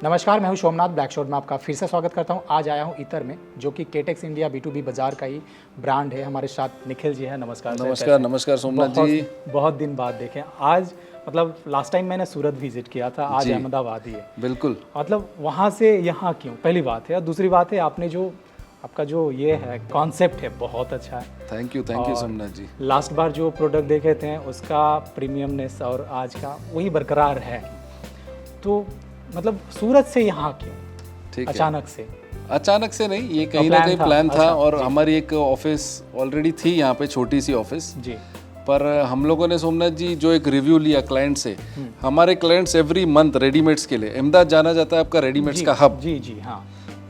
नमस्कार, मैं हूं सोमनाथ। ब्लैक शॉट में आपका फिर से स्वागत करता हूं। आज आया हूं इतर में, जो कि केटेक्स इंडिया B2B बाजार का ही ब्रांड है। हमारे साथ निखिल जी हैं। नमस्कार सर। नमस्कार नमस्कार सोमनाथ जी। बहुत दिन बाद देखे आज, मतलब लास्ट टाइम मैंने सूरत विजिट किया था, आज अहमदाबाद ही है। बिल्कुल। मतलब वहाँ से यहाँ क्यों, पहली बात है। और दूसरी बात है, आपने जो आपका जो ये है कॉन्सेप्ट है, बहुत अच्छा है। Thank you Somnath ji. Last बार जो प्रोडक्ट देखे थे उसका प्रीमियमनेस और आज का वही बरकरार है। तो मतलब सूरत से यहाँ क्यों, ठीक अचानक से? अचानक से नहीं, ये कहीं ना कहीं प्लान था। अच्छा, और हमारी एक ऑफिस ऑलरेडी थी यहाँ पे, छोटी सी ऑफिस जी। पर हम लोगों ने सोमनाथ जी जो एक रिव्यू लिया क्लाइंट से, हमारे क्लाइंट्स एवरी मंथ रेडीमेड्स के लिए, अहमदाबाद जाना जाता है आपका रेडीमेड्स का हब। जी जी हाँ।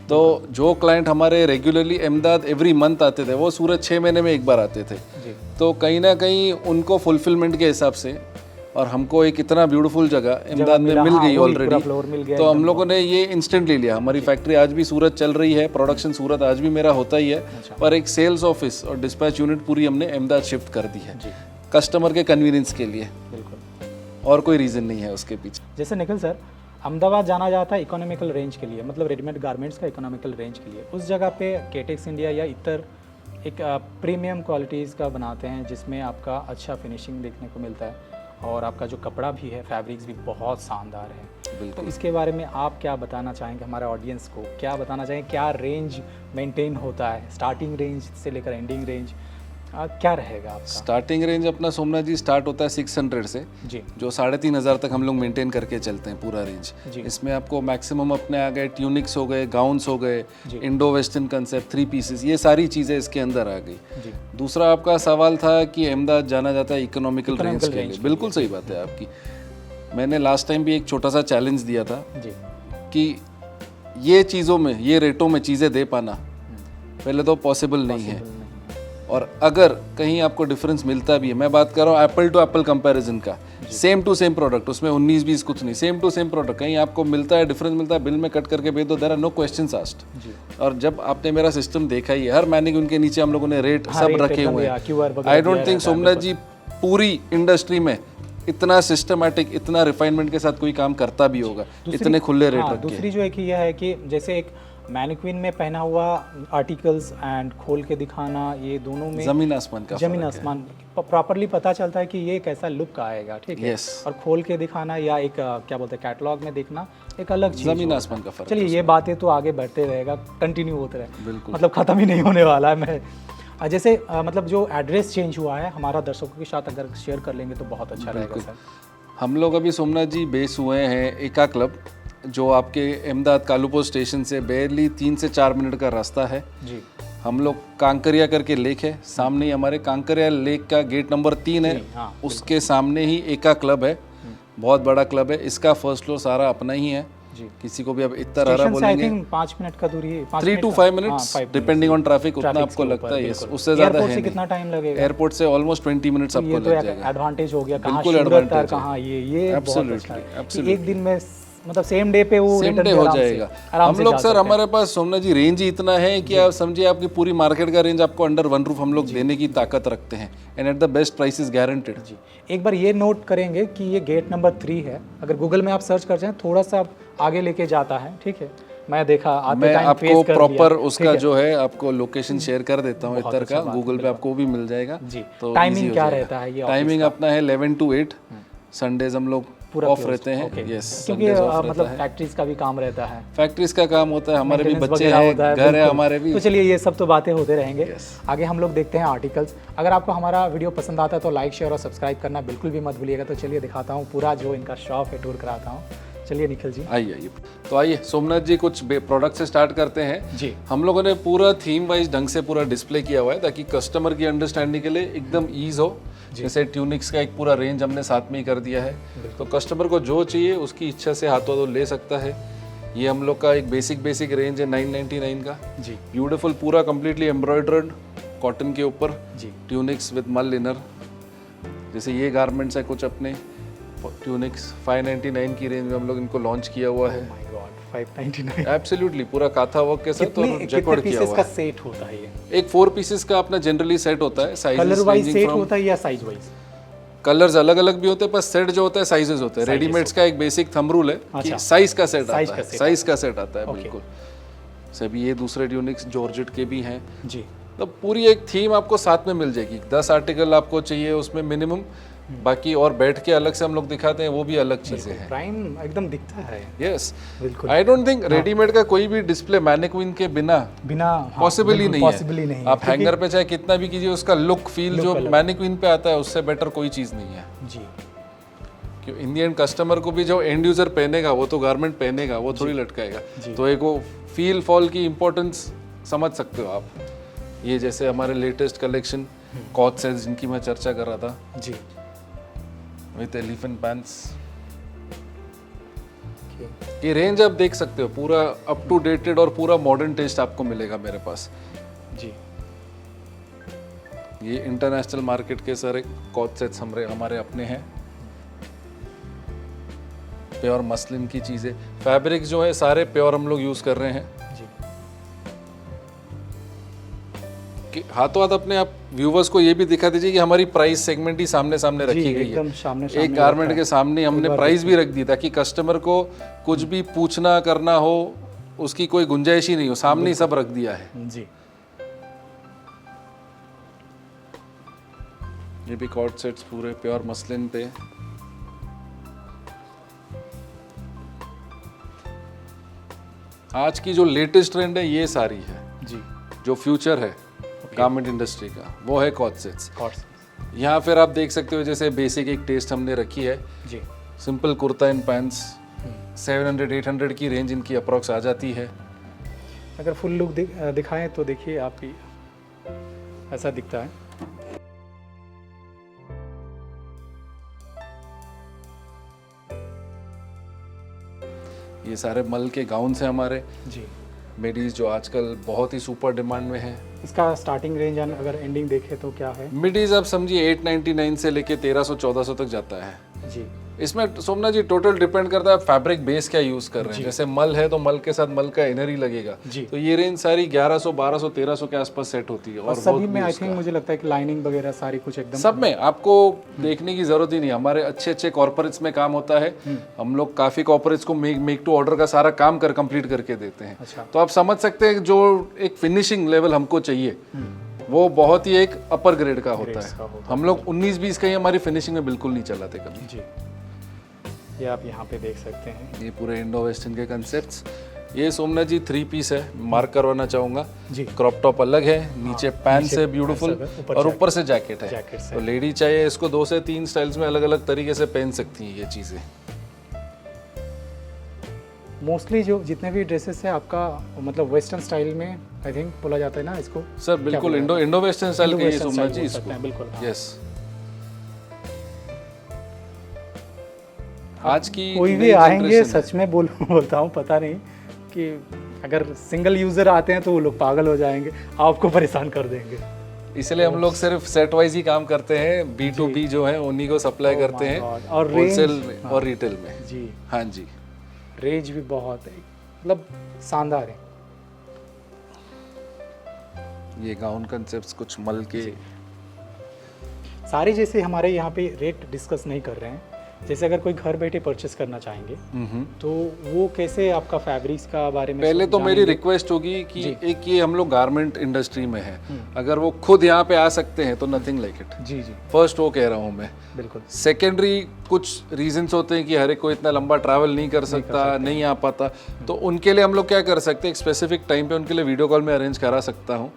तो जो क्लाइंट हमारे रेगुलरली अहमदाबाद एवरी मंथ आते थे, वो सूरत 6 महीने में एक बार आते थे। तो कहीं ना कहीं उनको फुलफिलमेंट के हिसाब से, और हमको एक इतना ब्यूटीफुल जगह अहमदाबाद में मिल गई ऑलरेडी, तो हम लोगों ने ये इंस्टेंट ले लिया। हमारी फैक्ट्री आज भी सूरत चल रही है, प्रोडक्शन सूरत आज भी मेरा होता ही है, पर एक सेल्स ऑफिस और डिस्पैच यूनिट पूरी हमने अहमदाबाद शिफ्ट कर दी है कस्टमर के कन्वीनियंस के लिए। बिल्कुल, और कोई रीज़न नहीं है उसके पीछे। जैसे निखिल सर, अहमदाबाद जाना जाता है इकोनॉमिकल रेंज के लिए, मतलब रेडीमेड गारमेंट्स का इकोनॉमिकल रेंज के लिए। उस जगह पे केटेक्स इंडिया या इतर एक प्रीमियम क्वालिटीज़ का बनाते हैं, जिसमें आपका अच्छा फिनिशिंग देखने को मिलता है और आपका जो कपड़ा भी है, फैब्रिक्स भी बहुत शानदार है। तो इसके बारे में आप क्या बताना चाहेंगे हमारे ऑडियंस को? क्या बताना चाहेंगे, क्या रेंज मेंटेन होता है, स्टार्टिंग रेंज से लेकर एंडिंग रेंज क्या रहेगा आपका? स्टार्टिंग रेंज अपना सोमनाथ जी स्टार्ट होता है 600 से जी, जो 3500 तक हम लोग मेंटेन करके चलते हैं पूरा रेंज। इसमें आपको मैक्सिमम अपने आ गए ट्यूनिक्स हो गए, गाउन्स हो गए, इंडो वेस्टर्न कंसेप्ट, 3 पीसेस, ये सारी चीज़ें इसके अंदर आ गई। दूसरा आपका सवाल था कि अहमदाबाद जाना जाता है इकोनॉमिकल रेंज के लिए। बिल्कुल सही बात है आपकी। मैंने लास्ट टाइम भी एक छोटा सा चैलेंज दिया था कि ये चीज़ों में, ये रेटों में चीज़ें दे पाना पहले तो पॉसिबल नहीं है, और अगर कहीं आपको डिफरेंस मिलता भी है, मैं बात कर रहा हूँ एप्पल टू एप्पल कंपैरिजन का, सेम टू सेम प्रोडक्ट, उसमें 19-20 कुछ नहीं, सेम टू सेम प्रोडक्ट कहीं आपको मिलता है, डिफरेंस मिलता है, बिल में कट करके भेज दो, there are no questions asked. और जब आपने मेरा सिस्टम देखा ही है, हर मैनेक्विन के नीचे हम लोगों ने रेट सब रखे हुए हैं। आई डोंट थिंक सोमनाथ जी पूरी इंडस्ट्री में इतना सिस्टमैटिक, इतना रिफाइनमेंट के साथ कोई काम करता भी होगा, इतने खुले रेट रखे। दूसरी जो एक ये है कि जैसे एक मैनिक्विन में पहना हुआ आर्टिकल्स एंड खोल के दिखाना, ये दोनों में जमीन आसमान का, जमीन आसमान प्रॉपरली पता चलता है कि ये कैसा लुक आएगा, ठीक है। और खोल के दिखाना या एक क्या बोलते हैं कैटलॉग में देखना, एक अलग चीज, जमीन आसमान का फर्क। चलिए, ये बातें तो आगे बढ़ते रहेगा, कंटिन्यू होते रहे, बिल्कुल, मतलब खत्म ही नहीं होने वाला है। मैं जैसे मतलब जो एड्रेस चेंज हुआ है हमारा, दर्शकों के साथ अगर शेयर कर लेंगे तो बहुत अच्छा रहेगा सर। हम लोग अभी सोमनाथ जी बेस हुए हैं एका क्लब, जो आपके अहमदाबाद कालूपुर स्टेशन से बेरली 3 से 4 मिनट का रास्ता है जी। हम लोग कांकरिया करके लेक है, सामने ही हमारे कांकरिया लेक का गेट नंबर 3 है, उसके सामने ही एका क्लब है, बहुत बड़ा क्लब है। इसका फर्स्ट फ्लोर सारा अपना ही है जी। किसी को भी अब इतना रहा बोलेंगे 5 मिनट का दूरी है, 3 to 5 minutes depending on traffic, उतना आपको लगता है। उससे ज्यादा है नहीं। कितना टाइम लगेगा? एयरपोर्ट से ऑलमोस्ट 20 मिनट्स आपको लग जाएगा। एडवांटेज हो गया, बिल्कुल एडवांटेज, कहाँ ये एब्सोल्युटली एक दिन में, मतलब सेम डे पे वो सेम डे हो जाएगा। हम लोग सर, हमारे पास सोमनाथ जी रेंज ही इतना है कि आप समझिए आपकी पूरी मार्केट का रेंज आपको अंडर वन रूफ हम लोग देने की ताकत रखते हैं, and at the best prices guaranteed जी। एक बार ये नोट करेंगे कि ये गेट नंबर 3 है। अगर गूगल में आप सर्च करते हैं, थोड़ा सा आगे लेके जाता है, ठीक है। मैं देखा, मैं आपको प्रॉपर उसका जो है आपको लोकेशन शेयर कर देता हूँ इतर का, गूगल पे आपको भी मिल जाएगा जी। तो टाइमिंग क्या रहता है? ये टाइमिंग अपना है 11 to 8, संडेज हम लोग ऑफ रहते हैं। यस, क्योंकि मतलब फैक्ट्रीज का भी काम रहता है, फैक्ट्रीज का काम होता है, हमारे भी बच्चे हैं, घर है हमारे भी। तो चलिए, ये सब तो बातें होते रहेंगे। आगे हम लोग देखते हैं आर्टिकल्स। अगर आपको हमारा वीडियो पसंद आता है तो लाइक, शेयर और सब्सक्राइब करना बिल्कुल भी मत भूलिएगा। तो चलिए दिखाता हूँ पूरा जो इनका शॉप है, टूर कराता हूँ। चलिए निखिल जी, आइए। तो आइए सोमनाथ जी, कुछ प्रोडक्ट से स्टार्ट करते हैं जी। हम लोगों ने पूरा थीम वाइज ढंग से पूरा डिस्प्ले किया हुआ है, ताकि कस्टमर की अंडरस्टैंडिंग के लिए एकदम ईज हो। जैसे ट्यूनिक्स का एक पूरा रेंज हमने साथ में ही कर दिया है, तो कस्टमर को जो चाहिए उसकी इच्छा से हाथों हाथों ले सकता है। ये हम लोग का एक बेसिक रेंज है 999 का जी। ब्यूटीफुल, पूरा कम्प्लीटली एम्ब्रॉयडर्ड कॉटन के ऊपर जी, ट्यूनिक्स विद मल इनर। जैसे ये गारमेंट्स है कुछ अपने ट्यूनिक्स 599 की रेंज में हम लोग इनको लॉन्च किया हुआ है। 599 एब्सोल्युटली, पूरा काथा वर्क के साथ और जैकॉर्ड किया हुआ है। का सेट होता है ये? एक 4 पीसेस का अपना जनरली सेट होता है। साइज कलर वाइज सेट होता है या साइज वाइज? कलर्स अलग अलग भी होते हैं, पर सेट जो होता है साइजेस होते हैं। रेडीमेड्स का एक बेसिक थंब रूल है कि साइज का सेट आता है, साइज का सेट आता है बिल्कुल सभी। ये दूसरे ट्यूनिक्स जॉर्जेट के भी हैं जी। तो पूरी एक थीम आपको साथ में मिल जाएगी। 10 आर्टिकल आपको चाहिए उसमें मिनिमम, बाकी और बैठ के अलग से हम लोग दिखाते हैं वो भी अलग चीजें हैं। प्राइम एकदम दिखता है। यस बिल्कुल। आई डोंट थिंक रेडीमेड का कोई भी डिस्प्ले मैनिक्विन के बिना पॉसिबल ही नहीं है। आप हैंगर पे चाहे कितना भी कीजिए, उसका लुक फील जो मैनिक्विन पे आता है उससे बेटर कोई चीज नहीं है जी। क्यों इंडियन कस्टमर को भी जो एंड यूजर पहनेगा वो तो गारमेंट पहनेगा, वो थोड़ी लटकाएगा। तो एक वो फील फॉल की इम्पोर्टेंस समझ सकते हो आप। ये जैसे हमारे लेटेस्ट कलेक्शन कॉट सेट्स जिनकी मैं चर्चा कर रहा था जी, विद एलिफेंट पैंट्स, ये रेंज आप देख सकते हो पूरा अप टू डेटेड और पूरा मॉडर्न टेस्ट आपको मिलेगा मेरे पास जी। ये इंटरनेशनल मार्केट के सारे कॉट सेट्स हमारे अपने हैं। प्योर मसलिन की चीजें, फैब्रिक जो है सारे प्योर हम लोग यूज कर रहे हैं जी। कि हाथों हाथ अपने आप व्यूवर्स को ये भी दिखा दीजिए कि हमारी प्राइस सेगमेंट ही सामने सामने रखी गई है। एक गारमेंट के सामने हमने प्राइस भी रख दी ताकि कस्टमर को कुछ भी पूछना करना हो उसकी कोई गुंजाइश ही नहीं हो, सामने ही सब रख दिया है जी। ये भी कॉट सेट्स पूरे प्योर मसलिन पे। आज की जो लेटेस्ट ट्रेंड है ये सारी है जी। जो फ्यूचर है गारमेंट इंडस्ट्री का वो है कॉट सेट्स। यहाँ फिर आप देख सकते हो जैसे बेसिक एक टेस्ट हमने रखी है जी। सिंपल कुर्ता एंड पैंट्स 700-800 की रेंज इनकी अप्रॉक्स आ जाती है। अगर फुल लुक दिखाएं तो देखिए आप ही ऐसा दिखता है। ये सारे मल के गाउन हैं हमारे जी। मिडीज जो आजकल बहुत ही सुपर डिमांड में है। इसका स्टार्टिंग रेंज अगर एंडिंग देखें तो क्या है? मिडीज आप समझिए 899 से लेके 1300-1400 तक जाता है जी। इसमें सोमनाथ जी टोटल डिपेंड करता है फैब्रिक बेस क्या यूज कर रहे हैं। जैसे मल है तो मल के साथ मल का इनर ही लगेगा जी। तो ये रेंज सारी 1100, 1200, 1300 के आसपास सेट होती है। और सभी में आई थिंक मुझे लगता है कि लाइनिंग वगैरह सारी कुछ एकदम सब में आपको देखने की जरूरत ही नहीं। हमारे अच्छे अच्छे कॉर्पोरेट्स में काम होता है, हम लोग काफी कॉर्पोरेट्स को मेक टू ऑर्डर का सारा काम कंप्लीट करके देते हैं। अच्छा। तो आप समझ सकते हैं जो एक फिनिशिंग लेवल हमको चाहिए वो बहुत ही एक अपर ग्रेड का होता है। हम लोग 19-20 का ही हमारी फिनिशिंग में बिल्कुल नहीं चलाते कभी जी। ये आप यहाँ पे देख सकते हैं ये पूरे इंडो वेस्टर्न के कंसेप्ट्स। ये सोमनाथ जी 3 पीस है, मार्क करवाना चाहूंगा जी। क्रॉप टॉप अलग है, नीचे पैंट्स है ब्यूटीफुल और ऊपर से जैकेट है। तो लेडी चाहिए इसको 2 से 3 स्टाइल्स में अलग अलग तरीके से पहन सकती हैं ये चीजें। मोस्टली जो जितने भी ड्रेसेस है आपका मतलब वेस्टर्न स्टाइल में आई थिंक बोला जाता है ना इसको? सर बिल्कुल इंडो वेस्टर्न स्टाइल के ये सोमनाथ जी इसको बिल्कुल। यस। आज की कोई भी आएंगे सच में बोलता हूँ पता नहीं कि अगर सिंगल यूजर आते हैं तो वो लोग पागल हो जाएंगे, आपको परेशान कर देंगे। इसलिए हम लोग सिर्फ सेट वाइज ही काम करते हैं। B2B जो है उन्हीं को सप्लाई करते हैं और होलसेल में और रिटेल में जी। हाँ जी रेंज भी बहुत है मतलब शानदार है। ये गाउन कंसेप्ट्स कुछ मल के सारे जैसे हमारे यहाँ पे रेट डिस्कस नहीं कर रहे हैं। जैसे अगर कोई घर बैठे परचेस करना चाहेंगे तो वो कैसे आपका फैब्रिक्स का बारे में? पहले तो मेरी रिक्वेस्ट होगी कि एक ये हम लोग गारमेंट इंडस्ट्री में है, अगर वो खुद यहाँ पे आ सकते हैं तो नथिंग लाइक इट। जी जी फर्स्ट वो कह रहा हूँ मैं। बिल्कुल। सेकेंडरी कुछ रीजंस होते हैं कि हर एक कोई इतना लंबा ट्रैवल नहीं कर सकता, नहीं आ पाता, तो उनके लिए हम लोग क्या कर सकते हैं एक स्पेसिफिक टाइम पे उनके लिए वीडियो कॉल में अरेंज करा सकता हूँ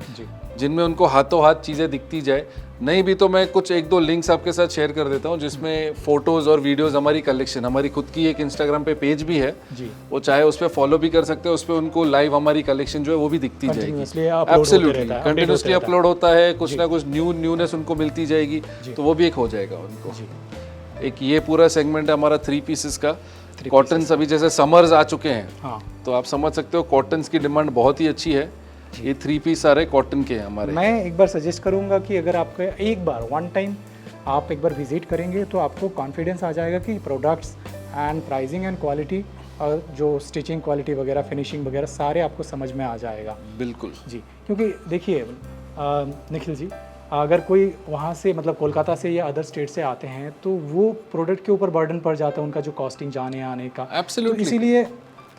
जिनमें उनको हाथों हाथ चीज़ें दिखती जाए। नहीं भी तो मैं कुछ 1-2 लिंक्स आपके साथ शेयर कर देता हूँ जिसमें फोटोज और वीडियोस हमारी कलेक्शन, हमारी खुद की एक इंस्टाग्राम पे पेज भी है जी। वो चाहे उस पर फॉलो भी कर सकते हैं, उस पर उनको लाइव हमारी कलेक्शन जो है वो भी दिखती जाएगी। एब्सोल्युटली कंटिन्यूसली अपलोड होता है, कुछ ना कुछ न्यूनेस उनको मिलती जाएगी तो वो भी एक हो जाएगा उनको। एक ये पूरा सेगमेंट है हमारा 3 पीसेस का। कॉटन अभी जैसे समर्स आ चुके हैं तो आप समझ सकते हो कॉटन की डिमांड बहुत ही अच्छी है। ये 3 पीस सारे कॉटन के हैं हमारे। मैं एक बार सजेस्ट करूंगा कि अगर आपको एक बार वन टाइम आप एक बार विजिट करेंगे तो आपको कॉन्फिडेंस आ जाएगा कि products and pricing and quality और जो स्टिचिंग क्वालिटी वगैरह फिनिशिंग वगैरह सारे आपको समझ में आ जाएगा। बिल्कुल जी। क्योंकि देखिए निखिल जी अगर कोई वहाँ से मतलब कोलकाता से या अदर स्टेट से आते हैं तो वो प्रोडक्ट के ऊपर बर्डन पड़ जाता है उनका, जो कॉस्टिंग जाने आने का। एब्सोल्युटली। तो इसीलिए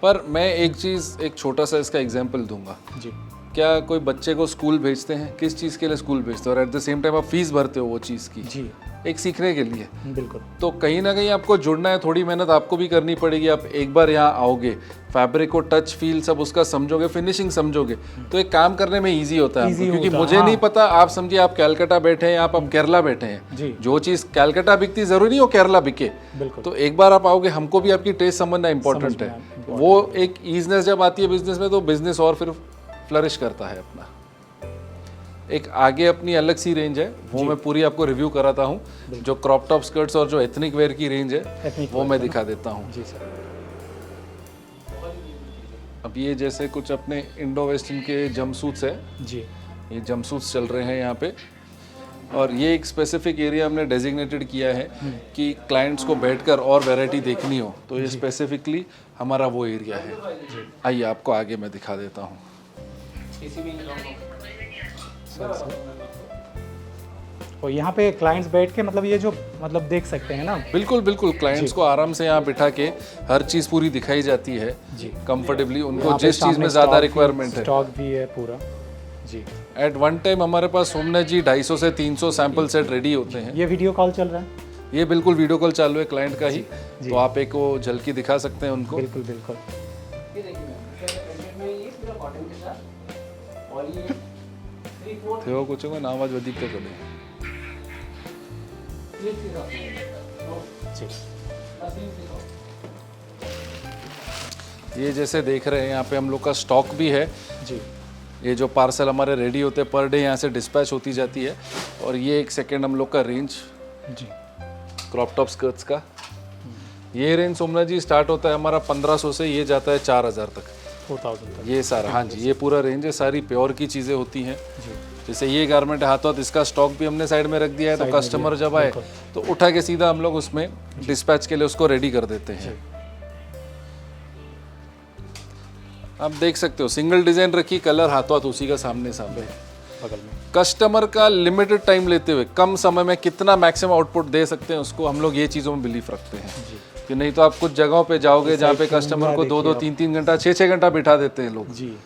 पर मैं एक चीज़, एक छोटा सा इसका एग्जांपल दूंगा। जी, क्या कोई बच्चे को स्कूल भेजते हैं, किस चीज़ के लिए स्कूल भेजते हो, और एट द सेम टाइम आप फीस भरते हो वो चीज़ की, जी, एक सीखने के लिए। बिल्कुल। तो कहीं ना कहीं आपको जुड़ना है, थोड़ी मेहनत आपको भी करनी पड़ेगी। आप एक बार यहाँ आओगे, फैब्रिक को टच फील सब उसका समझोगे, फिनिशिंग समझोगे, तो एक काम करने में इजी होता है आपको। क्योंकि मुझे नहीं पता, आप समझिए आप कैलकाटा बैठे हैं, आप केरला बैठे हैं, जो चीज़ कैलकाटा बिकती जरूरी नहीं हो केरला बिके। तो एक बार आप आओगे, हमको भी आपकी टेस्ट समझना इंपॉर्टेंट है। वो एक ईजनेस जब आती है बिजनेस में, तो बिजनेस और फिर फ्लरिश करता है अपना। एक आगे अपनी अलग सी रेंज है, वो मैं पूरी आपको रिव्यू कराता हूँ। जो क्रॉप टॉप स्कर्ट्स और जो एथनिक वेयर की रेंज है वो मैं दिखा देता हूँ। जी सर। अब ये जैसे कुछ अपने इंडो वेस्टर्न के जंपसूट्स है जी, ये जंपसूट्स चल रहे हैं यहाँ पे। और ये एक स्पेसिफिक एरिया हमने डेजिग्नेटेड किया है कि क्लाइंट्स को बैठकर और वैरायटी देखनी हो, तो ये स्पेसिफिकली हमारा वो एरिया है। आइए आपको आगे मैं दिखा देता हूँ। और यहाँ पे क्लाइंट्स बैठ के मतलब ये जो मतलब देख सकते हैं ना। बिल्कुल बिल्कुल, क्लाइंट्स को आराम से यहाँ बिठा के हर चीज़ पूरी दिखाई जाती है जी, कंफर्टेबली। उनको जिस चीज़ में ज़्यादा रिक्वायरमेंट है, स्टॉक भी है पूरा जी। एट वन टाइम हमारे पास सोमनाथ जी 250 से 300 सैंपल सेट रेडी होते हैं। ये वीडियो कॉल चल रहा है? ये बिल्कुल वीडियो कॉल चालू है क्लाइंट का ही, तो आप एक वो झलकी दिखा सकते हैं उनको। बिल्कुल बिल्कुल। थियो कुछ को नाम आज वधिक तो करे। ये जैसे देख रहे हैं यहाँ पे हम लोग का स्टॉक भी है जी। ये जो पार्सल हमारे रेडी होते हैं पर डे यहाँ से डिस्पैच होती जाती है। और ये एक सेकेंड हम लोग का रेंज जी क्रॉप टॉप स्कर्ट्स का। ये रेंज सोमनाथ जी स्टार्ट होता है हमारा 1500 से, ये जाता है 4000 तक, 4000 तक। ये सारा, हाँ जी, ये पूरा रेंज है। सारी प्योर की चीज़ें होती हैं। जैसे ये गारमेंट हाथों हाथ, इसका स्टॉक भी हमने साइड में रख दिया है, तो कस्टमर जब आए तो उठा के सीधा हम लोग उसमें डिस्पैच के लिए उसको रेडी कर देते हैं। आप देख सकते हो सिंगल डिजाइन रखी, कलर हाथों हाथ उसी का सामने सामने बगल में। कस्टमर का लिमिटेड टाइम लेते हुए कम समय में कितना मैक्सिमम आउटपुट दे सकते हैं उसको, हम लोग ये चीज़ों में बिलीव रखते हैं। कि नहीं तो आप कुछ जगहों पे जाओगे जहाँ पे कस्टमर को 2-2, 3-3 घंटा, 6-6 घंटा बिठा देते हैं लोग जी।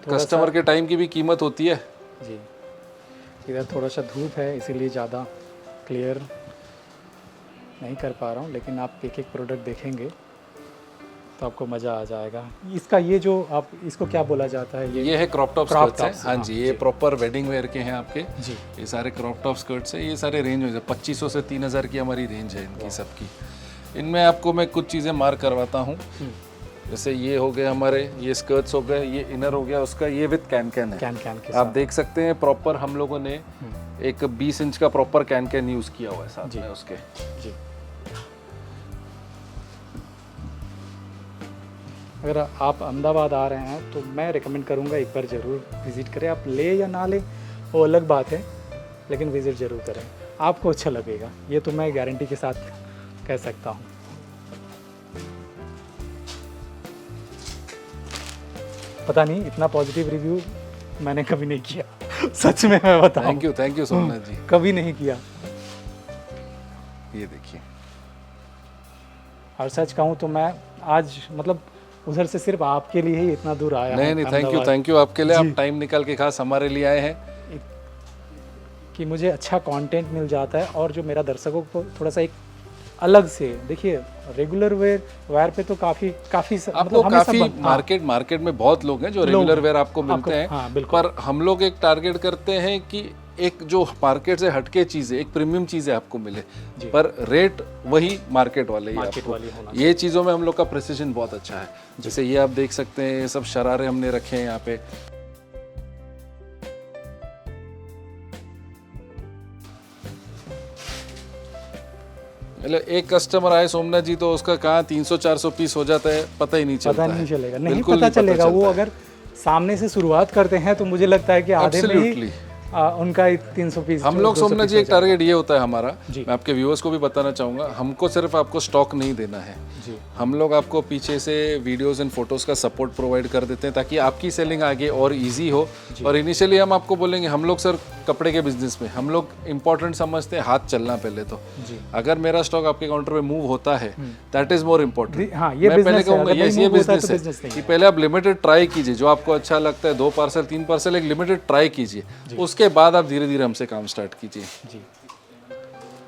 कस्टमर के टाइम की भी कीमत होती है जी। इधर थोड़ा सा धूप है इसीलिए ज़्यादा क्लियर नहीं कर पा रहा हूँ, लेकिन आप एक एक प्रोडक्ट देखेंगे तो आपको मज़ा आ जाएगा। इसका ये जो आप इसको क्या बोला जाता है? ये है क्रॉप टॉप स्कर्ट्स है। हाँ जी, ये प्रॉपर वेडिंग वेयर के हैं आपके जी। ये सारे क्रॉप टॉप स्कर्ट्स है। ये सारे रेंज है 2500 से 3000 की हमारी रेंज है इनकी सबकी। इनमें आपको मैं कुछ चीज़ें मार्क करवाता हूँ। जैसे ये हो गए हमारे, ये स्कर्ट्स हो गए, ये इनर हो गया उसका, ये विद कैन कैन है। कैन कैन के आप देख सकते हैं प्रॉपर हम लोगों ने एक 20 इंच का प्रॉपर कैन कैन यूज़ किया हुआ है साथ में उसके जी। अगर आप अहमदाबाद आ रहे हैं तो मैं रिकमेंड करूंगा एक बार ज़रूर विज़िट करें। आप ले या ना ले वो अलग बात है, लेकिन विज़िट ज़रूर करें, आपको अच्छा लगेगा। ये तो मैं गारंटी के साथ कह सकता हूँ। पता नहीं इतना पॉजिटिव रिव्यू मैंने कभी नहीं किया सच में मैं बताऊं। थैंक यू सोमनाथ जी। कभी नहीं किया। ये देखिए, और सच कहूँ तो मैं आज मतलब उधर से सिर्फ आपके लिए ही इतना दूर आया। नहीं थैंक यू आपके लिए, आप टाइम निकाल के खास हमारे लिए आए हैं कि मुझे अच्छा कंटेंट मिल जाता है और जो मेरा दर्शकों को थोड़ा सा एक अलग से देखिए। रेगुलर वेयर पे तो काफी आपको मतलब काफी मार्केट में बहुत लोग हैं जो रेगुलर वेयर आपको मिलते हैं। हाँ, पर हम लोग एक टारगेट करते हैं कि एक जो मार्केट से हटके चीजें, एक प्रीमियम चीजें आपको मिले, पर रेट वही मार्केट वाले ही आपको। ये चीजों में हम लोग का प्रिसिजन बहुत अच्छा है। जैसे ये आप देख सकते हैं, ये सब शरारे हमने रखे हैं यहाँ पे। एक कस्टमर आए सोमनाथ जी तो उसका कहाँ 300-400 पीस हो जाता है, पता ही नहीं चलता। पता नहीं चलेगा, नहीं पता चलेगा। वो अगर सामने से शुरुआत करते हैं तो मुझे लगता है कि आधे में ही उनका 300 पीस। हम लोग सोमनाथ जी एक टारगेट ये होता है हमारा, मैं आपके व्यूअर्स को भी बताना चाहूँगा, हमको सिर्फ आपको स्टॉक नहीं देना है जी। हम लोग आपको पीछे से वीडियोस एंड फोटोज़ का सपोर्ट प्रोवाइड कर देते हैं ताकि आपकी सेलिंग आगे और इजी हो। और इनिशियली हम आपको बोलेंगे हम लोग सर कपड़े के बिजनेस में हम लोग इम्पोर्टेंट समझते हैं हाथ चलना पहले तो। जी। अगर मेरा स्टॉक आपके काउंटर पे मूव होता है दैट इज मोर इम्पोर्टेंट। हाँ, ये मैं पहले business है, कहूँगा अगर नहीं ये move होता है बिजनेस तो है business नहीं कि पहले आप लिमिटेड ट्राई कीजिए, जो आपको अच्छा लगता है 2 पार्सल 3 पार्सल एक लिमिटेड ट्राई कीजिए, उसके बाद आप धीरे धीरे हमसे काम स्टार्ट कीजिए। जी।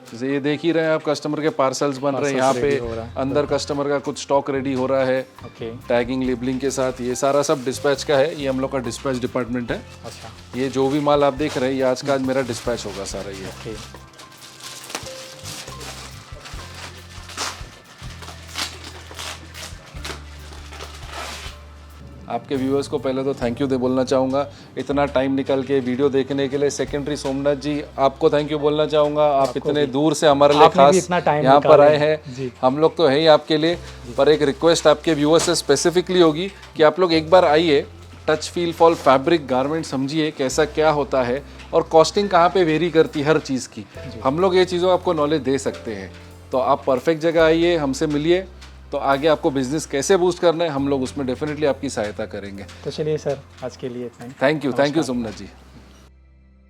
जैसे ये देख ही रहे हैं आप, कस्टमर के पार्सल्स बन रहे हैं यहाँ पे, अंदर कस्टमर का कुछ स्टॉक रेडी हो रहा है ओके। टैगिंग लेबलिंग के साथ। ये सारा सब डिस्पैच का है, ये हम लोग का डिस्पैच डिपार्टमेंट है। अच्छा। ये जो भी माल आप देख रहे हैं ये आज का आज मेरा डिस्पैच होगा सारा ये। ओके। आपके व्यूअर्स को पहले तो थैंक यू दे बोलना चाहूँगा, इतना टाइम निकल के वीडियो देखने के लिए। सेकेंडरी सोमनाथ जी आपको थैंक यू बोलना चाहूँगा, आप इतने दूर से हमारे लिए खास यहाँ पर आए हैं। हम लोग तो है ही आपके लिए, पर एक रिक्वेस्ट आपके व्यूअर्स से स्पेसिफिकली होगी कि आप लोग एक बार आइए, touch feel fall fabric garment समझिए कैसा क्या होता है और कॉस्टिंग कहाँ पे वेरी करती है हर चीज़ की। हम लोग ये चीज़ों आपको नॉलेज दे सकते हैं, तो आप परफेक्ट जगह आइए, हमसे मिलिए, तो आगे आपको बिजनेस कैसे बूस्ट करना है हम लोग उसमें डेफिनेटली आपकी सहायता करेंगे। तो चलिए सर, आज के लिए थैंक यू सोमनाथ जी।